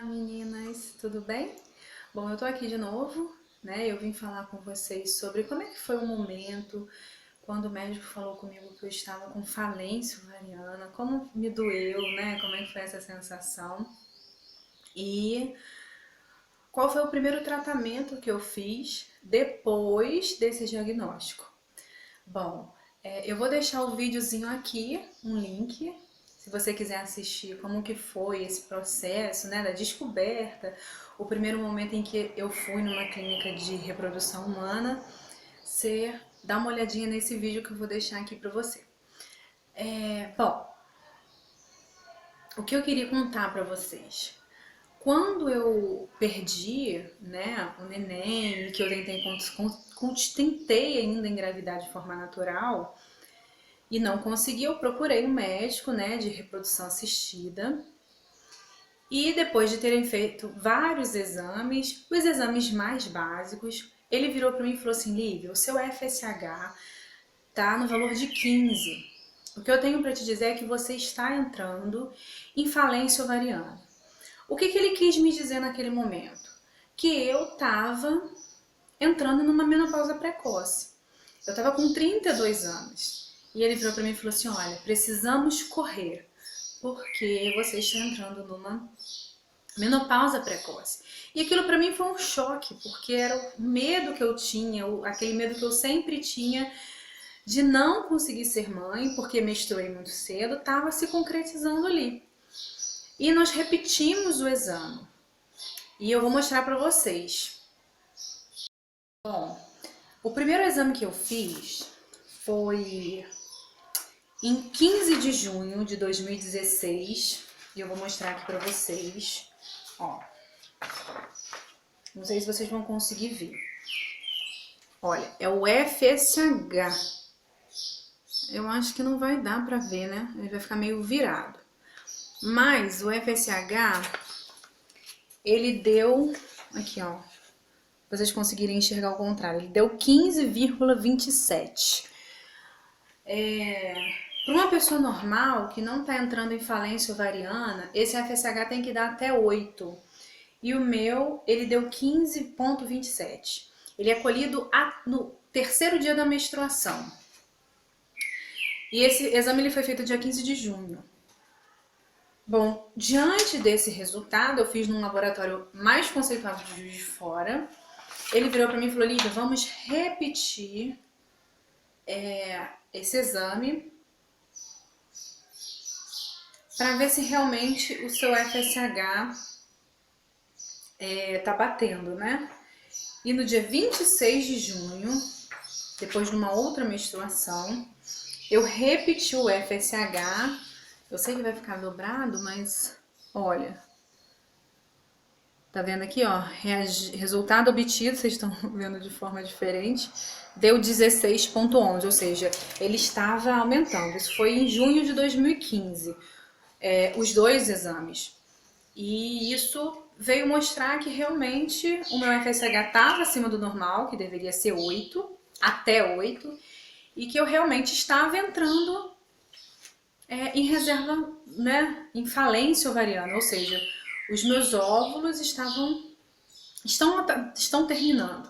Olá meninas, tudo bem? Bom, eu tô aqui de novo, né? Eu vim falar com vocês sobre como é que foi o momento quando o médico falou comigo que eu estava com falência ovariana, como me doeu, né? Como é que foi essa sensação e qual foi o primeiro tratamento que eu fiz depois desse diagnóstico. Bom, eu vou deixar o videozinho aqui, um link, se você quiser assistir como que foi esse processo, né, da descoberta, o primeiro momento em que eu fui numa clínica de reprodução humana, você dá uma olhadinha nesse vídeo que eu vou deixar aqui pra você. Bom, o que eu queria contar pra vocês? Quando eu perdi, né, o neném e que eu tentei ainda engravidar de forma natural, e não consegui, eu procurei um médico, né, de reprodução assistida. E depois de terem feito vários exames, os exames mais básicos, ele virou para mim e falou assim: Lívia, o seu FSH tá no valor de 15. O que eu tenho para te dizer é que você está entrando em falência ovariana. O que ele quis me dizer naquele momento? Que eu estava entrando numa menopausa precoce. Eu estava com 32 anos. E ele virou para mim e falou assim: olha, precisamos correr, porque você está entrando numa menopausa precoce. E aquilo para mim foi um choque, porque era o medo que eu tinha, aquele medo que eu sempre tinha de não conseguir ser mãe, porque menstruei muito cedo, estava se concretizando ali. E nós repetimos o exame. E eu vou mostrar para vocês. Bom, o primeiro exame que eu fiz foi em 15 de junho de 2016, e eu vou mostrar aqui pra vocês, ó. Não sei se vocês vão conseguir ver. Olha, é o FSH. Eu acho que não vai dar pra ver, né? Ele vai ficar meio virado. Mas o FSH, ele deu, aqui ó, pra vocês conseguirem enxergar o contrário, ele deu 15,27. Para uma pessoa normal que não está entrando em falência ovariana, esse FSH tem que dar até 8. E o meu, ele deu 15,27. Ele é colhido no terceiro dia da menstruação. E esse exame ele foi feito dia 15 de junho. Bom, diante desse resultado, eu fiz num laboratório mais conceituado de Juiz de Fora. Ele virou para mim e falou: Lívia, vamos repetir esse exame para ver se realmente o seu FSH tá batendo, né? E no dia 26 de junho, depois de uma outra menstruação, eu repeti o FSH. Eu sei que vai ficar dobrado, mas olha, tá vendo aqui, ó, resultado obtido, vocês estão vendo de forma diferente, deu 16,11, ou seja, ele estava aumentando. Isso foi em junho de 2015, os dois exames. E isso veio mostrar que realmente o meu FSH estava acima do normal, que deveria ser 8, até 8, e que eu realmente estava entrando em reserva, né, em falência ovariana, ou seja, os meus óvulos estão terminando.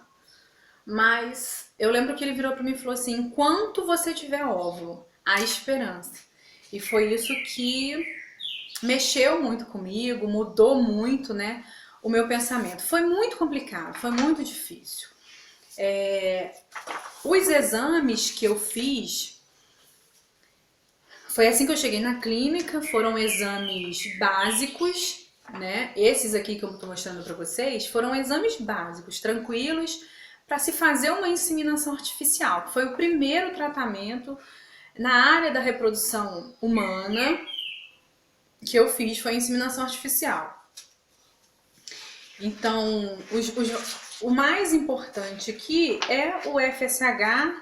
Mas eu lembro que ele virou para mim e falou assim: enquanto você tiver óvulo, há esperança. E foi isso que mexeu muito comigo, mudou muito, né, o meu pensamento. Foi muito complicado, foi muito difícil. Os exames que eu fiz, foi assim que eu cheguei na clínica, foram exames básicos, né? Esses aqui que eu tô mostrando para vocês foram exames básicos, tranquilos, para se fazer uma inseminação artificial, que foi o primeiro tratamento na área da reprodução humana que eu fiz, foi a inseminação artificial. Então, o mais importante aqui é o FSH,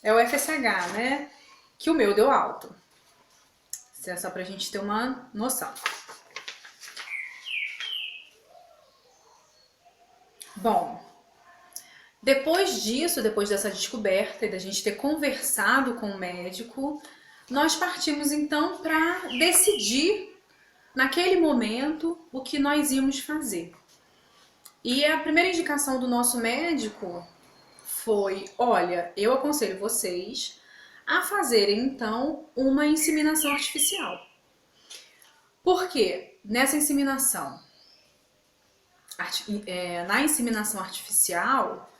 é o FSH, né? Que o meu deu alto. Isso é só pra gente ter uma noção. Bom, depois disso, depois dessa descoberta e da gente ter conversado com o médico, nós partimos então para decidir naquele momento o que nós íamos fazer. E a primeira indicação do nosso médico foi: olha, eu aconselho vocês a fazerem então uma inseminação artificial. Por quê? Na inseminação artificial,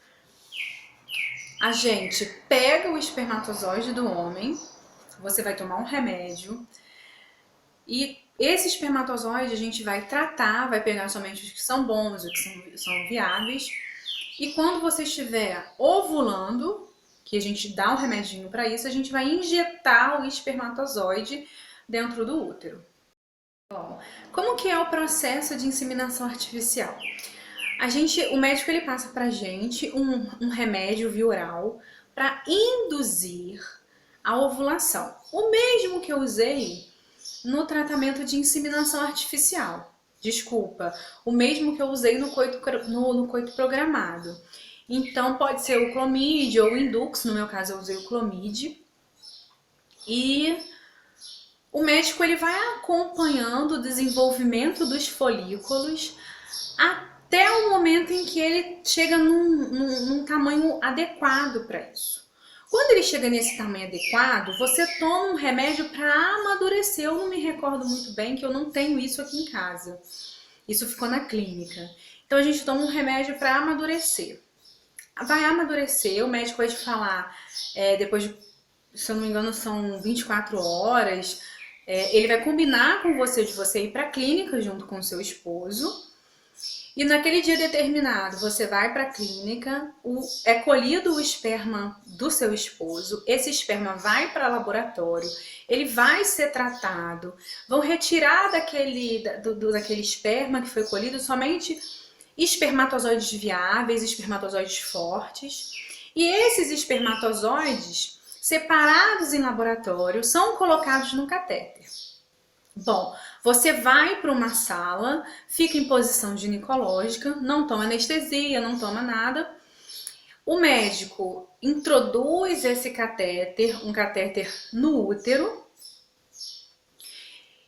a gente pega o espermatozoide do homem, você vai tomar um remédio, e esse espermatozoide a gente vai tratar, vai pegar somente os que são bons, os que são viáveis, e quando você estiver ovulando, que a gente dá um remedinho para isso, a gente vai injetar o espermatozoide dentro do útero. Bom, como que é o processo de inseminação artificial? O médico ele passa pra gente um remédio via oral para induzir a ovulação. O mesmo que eu usei no tratamento de inseminação artificial. Desculpa, o mesmo que eu usei no coito programado. Então pode ser o Clomid ou o Indux, no meu caso eu usei o Clomid. E o médico ele vai acompanhando o desenvolvimento dos folículos até o momento em que ele chega num tamanho adequado para isso. Quando ele chega nesse tamanho adequado, você toma um remédio para amadurecer. Eu não me recordo muito bem, que eu não tenho isso aqui em casa. Isso ficou na clínica. Então a gente toma um remédio para amadurecer. Vai amadurecer, o médico vai te falar, depois de, se eu não me engano, são 24 horas. Ele vai combinar com você de você ir para a clínica junto com o seu esposo. E naquele dia determinado, você vai para a clínica, é colhido o esperma do seu esposo, esse esperma vai para o laboratório, ele vai ser tratado, vão retirar daquele esperma que foi colhido somente espermatozoides viáveis, espermatozoides fortes, e esses espermatozoides, separados em laboratório, são colocados no catéter. Bom, você vai para uma sala, fica em posição ginecológica, não toma anestesia, não toma nada. O médico introduz esse catéter, um catéter no útero,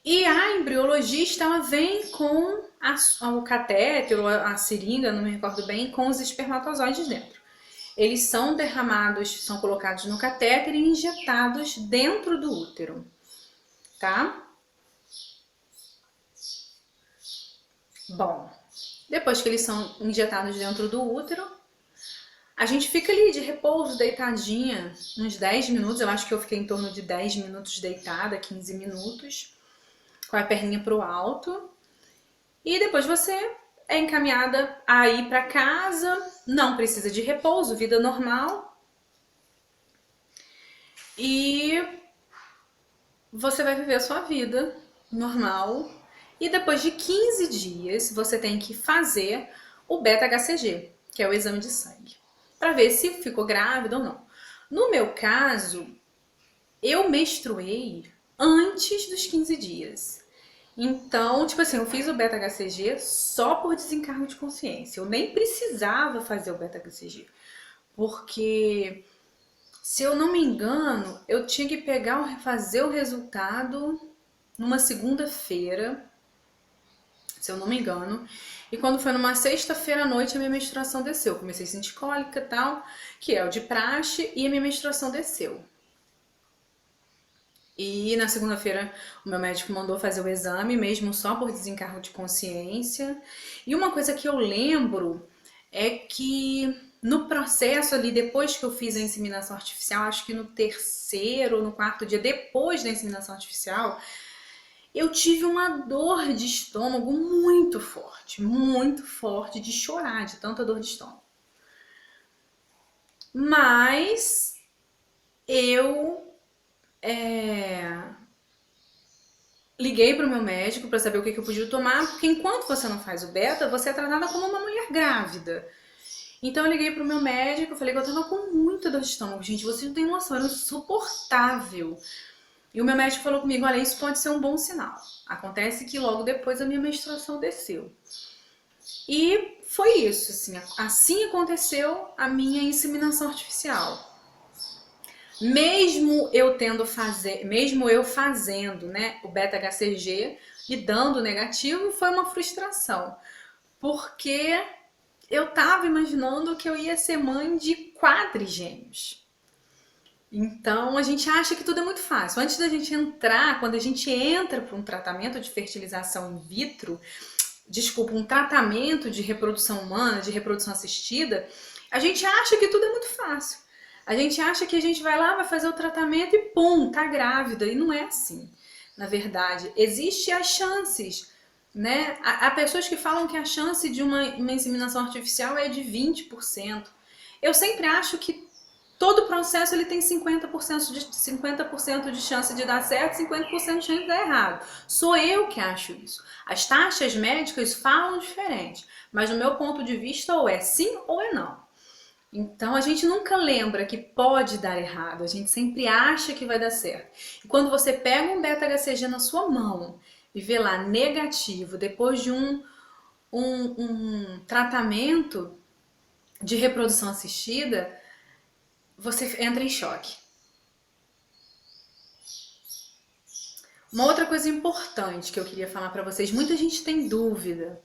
e a embriologista ela vem com o catéter ou a seringa, não me recordo bem, com os espermatozoides dentro. Eles são derramados, são colocados no catéter e injetados dentro do útero, tá? Bom, depois que eles são injetados dentro do útero, a gente fica ali de repouso, deitadinha, uns 10 minutos. Eu acho que eu fiquei em torno de 10 minutos deitada, 15 minutos, com a perninha pro alto. E depois você é encaminhada a ir para casa, não precisa de repouso, vida normal. E você vai viver a sua vida normal. E depois de 15 dias, você tem que fazer o beta-HCG, que é o exame de sangue, para ver se ficou grávida ou não. No meu caso, eu menstruei antes dos 15 dias. Então, tipo assim, eu fiz o beta-HCG só por desencargo de consciência. Eu nem precisava fazer o beta-HCG, porque, se eu não me engano, eu tinha que fazer o resultado numa segunda-feira, se eu não me engano. E quando foi numa sexta-feira à noite, a minha menstruação desceu. Eu comecei a sentir cólica e tal, que é o de praxe, e a minha menstruação desceu. E na segunda-feira o meu médico mandou fazer o exame, mesmo só por desencargo de consciência. E uma coisa que eu lembro é que no processo ali, depois que eu fiz a inseminação artificial, acho que no terceiro ou no quarto dia depois da inseminação artificial, eu tive uma dor de estômago muito forte, de chorar, de tanta dor de estômago. Mas eu liguei para o meu médico para saber o que eu podia tomar, porque enquanto você não faz o beta, você é tratada como uma mulher grávida. Então eu liguei para o meu médico, falei que eu tava com muita dor de estômago. Gente, vocês não têm noção, era insuportável. E o meu médico falou comigo, olha, isso pode ser um bom sinal. Acontece que logo depois a minha menstruação desceu. E foi isso, assim aconteceu a minha inseminação artificial. Mesmo eu fazendo, né, o beta-HCG e dando negativo, foi uma frustração, porque eu tava imaginando que eu ia ser mãe de quadrigêmeos. Então a gente acha que tudo é muito fácil. Antes da gente entrar, quando a gente entra para um tratamento de fertilização in vitro, desculpa, um tratamento de reprodução humana, de reprodução assistida, a gente acha que tudo é muito fácil. A gente acha que a gente vai lá, vai fazer o tratamento e pum, tá grávida. E não é assim. Na verdade, existem as chances, né? Há pessoas que falam que a chance de uma inseminação artificial é de 20%. Eu sempre acho que todo processo ele tem 50% de chance de dar certo, 50% de chance de dar errado. Sou eu que acho isso. As taxas médicas falam diferente, mas no meu ponto de vista ou é sim ou é não. Então a gente nunca lembra que pode dar errado, a gente sempre acha que vai dar certo. E quando você pega um beta-HCG na sua mão e vê lá negativo, depois de um tratamento de reprodução assistida, você entra em choque. Uma outra coisa importante que eu queria falar para vocês, muita gente tem dúvida.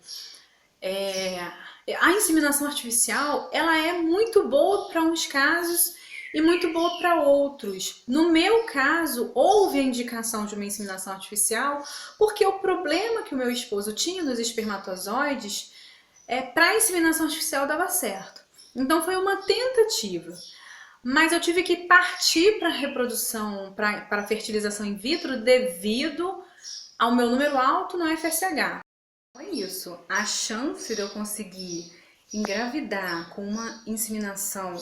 A inseminação artificial, ela é muito boa para uns casos e muito boa para outros. No meu caso, houve a indicação de uma inseminação artificial porque o problema que o meu esposo tinha nos espermatozoides, para a inseminação artificial dava certo. Então foi uma tentativa. Mas eu tive que partir para a reprodução, para a fertilização in vitro devido ao meu número alto no FSH. É isso. A chance de eu conseguir engravidar com uma inseminação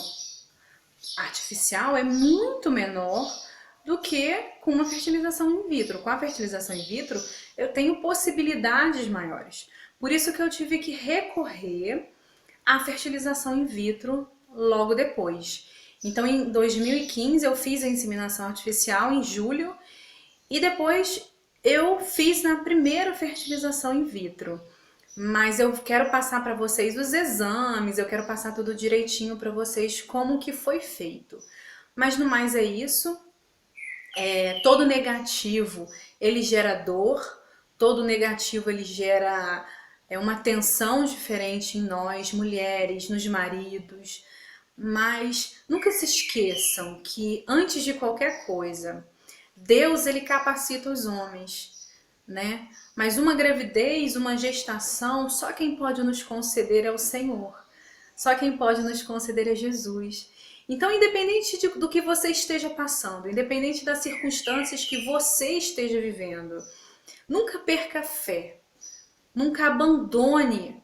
artificial é muito menor do que com uma fertilização in vitro. Com a fertilização in vitro, eu tenho possibilidades maiores. Por isso que eu tive que recorrer à fertilização in vitro logo depois. Então, em 2015, eu fiz a inseminação artificial em julho e depois eu fiz na primeira fertilização in vitro. Mas eu quero passar para vocês os exames, eu quero passar tudo direitinho para vocês como que foi feito. Mas no mais é isso. Todo negativo ele gera dor, todo negativo ele gera uma tensão diferente em nós, mulheres, nos maridos. Mas nunca se esqueçam que antes de qualquer coisa, Deus ele capacita os homens, né? Mas uma gravidez, uma gestação, só quem pode nos conceder é o Senhor. Só quem pode nos conceder é Jesus. Então, independente do que você esteja passando, independente das circunstâncias que você esteja vivendo, nunca perca a fé. Nunca abandone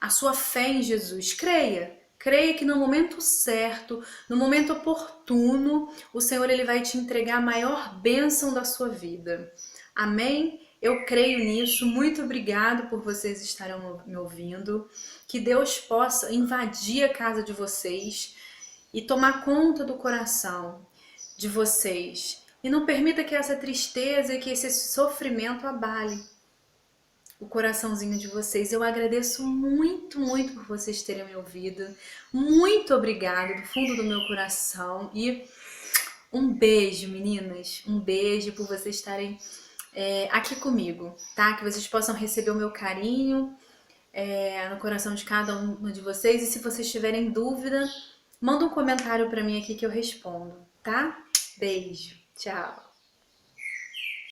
a sua fé em Jesus. Creia. Creia que no momento certo, no momento oportuno, o Senhor ele vai te entregar a maior bênção da sua vida. Amém? Eu creio nisso. Muito obrigado por vocês estarem me ouvindo. Que Deus possa invadir a casa de vocês e tomar conta do coração de vocês. E não permita que essa tristeza e que esse sofrimento abale o coraçãozinho de vocês. Eu agradeço muito, muito por vocês terem me ouvido. Muito obrigada do fundo do meu coração. E um beijo, meninas. Um beijo por vocês estarem aqui comigo, tá? Que vocês possam receber o meu carinho no coração de cada um de vocês. E se vocês tiverem dúvida, manda um comentário pra mim aqui que eu respondo, tá? Beijo. Tchau.